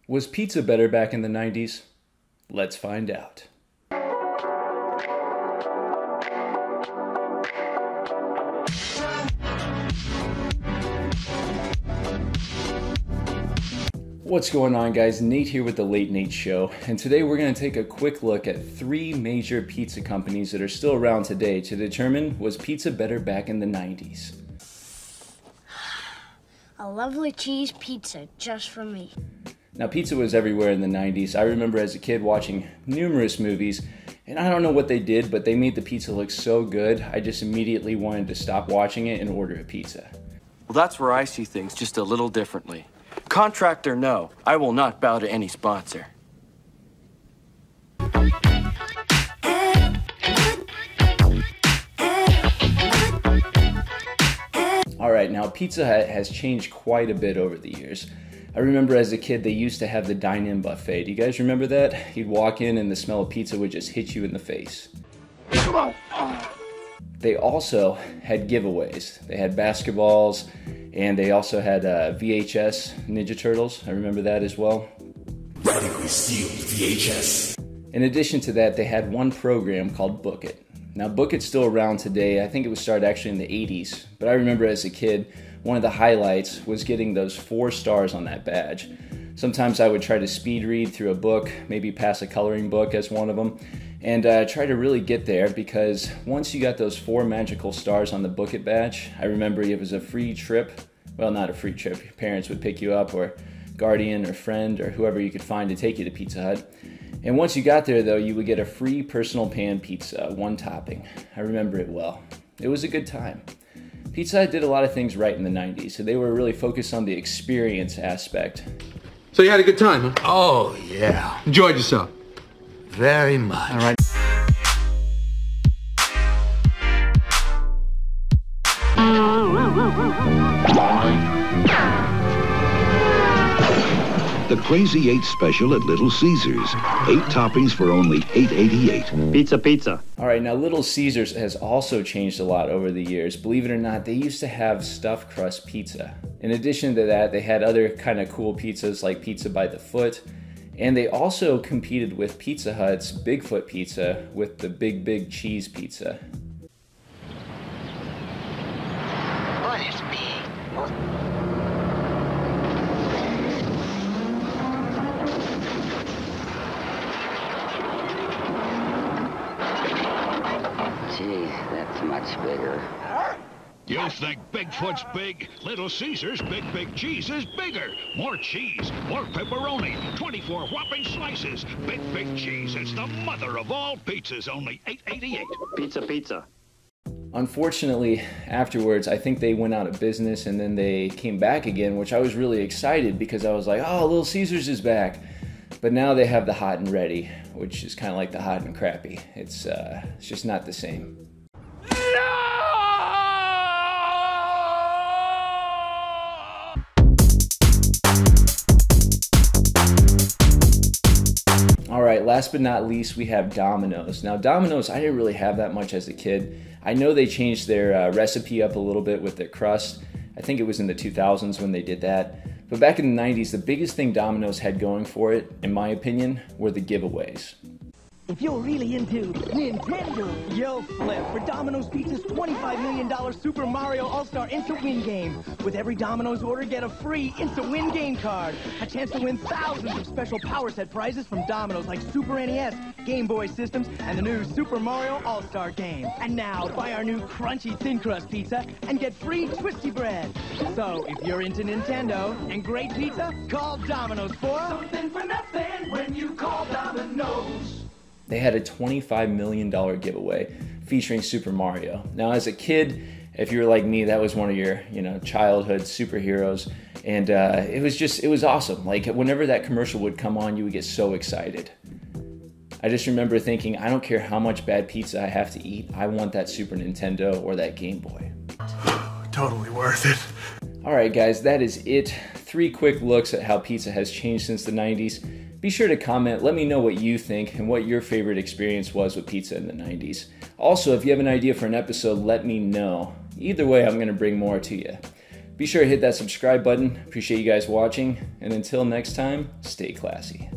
Was pizza better back in the 90s? Let's find out. What's going on, guys? Nate here with the Late Nate Show, and today we're going to take a quick look at three major pizza companies that are still around today to determine, was pizza better back in the 90s? A lovely cheese pizza just for me. Now, pizza was everywhere in the 90s. I remember as a kid watching numerous movies, and I don't know what they did, but they made the pizza look so good, I just immediately wanted to stop watching it and order a pizza. Well, that's where I see things just a little differently. Contract or no, I will not bow to any sponsor. Alright, now Pizza Hut has changed quite a bit over the years. I remember as a kid they used to have the dine-in buffet. Do you guys remember that? You'd walk in and the smell of pizza would just hit you in the face. They also had giveaways. They had basketballs, and they also had VHS Ninja Turtles. I remember that as well. Radically sealed VHS. In addition to that, they had one program called Book It. Now, Book It's still around today. I think it was started actually in the 80s. But I remember as a kid, one of the highlights was getting those 4 stars on that badge. Sometimes I would try to speed read through a book, maybe pass a coloring book as one of them, and try to really get there, because once you got those 4 magical stars on the Book It badge, I remember it was a free trip. Well, not a free trip. Your parents would pick you up, or guardian or friend or whoever you could find to take you to Pizza Hut. And once you got there, though, you would get a free personal pan pizza, 1 topping. I remember it well. It was a good time. Pizza Hut did a lot of things right in the 90s, so they were really focused on the experience aspect. So you had a good time, huh? Oh, yeah. Enjoyed yourself? Very much. All right. The Crazy 8 special at Little Caesars. 8 toppings for only $8.88. Pizza. All right, now Little Caesars has also changed a lot over the years. Believe it or not, they used to have stuffed crust pizza. In addition to that, they had other kind of cool pizzas like Pizza by the Foot. And they also competed with Pizza Hut's Bigfoot Pizza with the Big Cheese Pizza. What is big? Gee, that's much bigger. You think Bigfoot's big? Little Caesars Big Cheese is bigger. More cheese, more pepperoni, 24 whopping slices. Big Cheese, it's the mother of all pizzas, only $8.88. Pizza. Unfortunately, afterwards, I think they went out of business and then they came back again, which I was really excited because I was like, oh, Little Caesars is back. But now they have the hot and ready, which is kind of like the hot and crappy. It's just not the same. Alright, last but not least, we have Dominos. Now, Dominos, I didn't really have that much as a kid. I know they changed their recipe up a little bit with their crust. I think it was in the 2000s when they did that. But back in the 90s, the biggest thing Domino's had going for it, in my opinion, were the giveaways. If you're really into Nintendo, you'll flip for Domino's Pizza's $25 million Super Mario All-Star Instant Win Game. With every Domino's order, get a free Instant Win Game card. A chance to win thousands of special Power Set prizes from Domino's, like Super NES, Game Boy systems, and the new Super Mario All-Star Game. And now, buy our new Crunchy Thin Crust Pizza and get free Twisty Bread. So, if you're into Nintendo and great pizza, call Domino's for something for nothing when you call Domino's. They had a $25 million giveaway featuring Super Mario. Now, as a kid, if you were like me, that was one of your, childhood superheroes. And it was awesome. Like, whenever that commercial would come on, you would get so excited. I just remember thinking, I don't care how much bad pizza I have to eat, I want that Super Nintendo or that Game Boy. Totally worth it. Alright guys, that is it. 3 quick looks at how pizza has changed since the 90s. Be sure to comment, let me know what you think and what your favorite experience was with pizza in the 90s. Also, if you have an idea for an episode, let me know. Either way, I'm going to bring more to you. Be sure to hit that subscribe button. Appreciate you guys watching. And until next time, stay classy.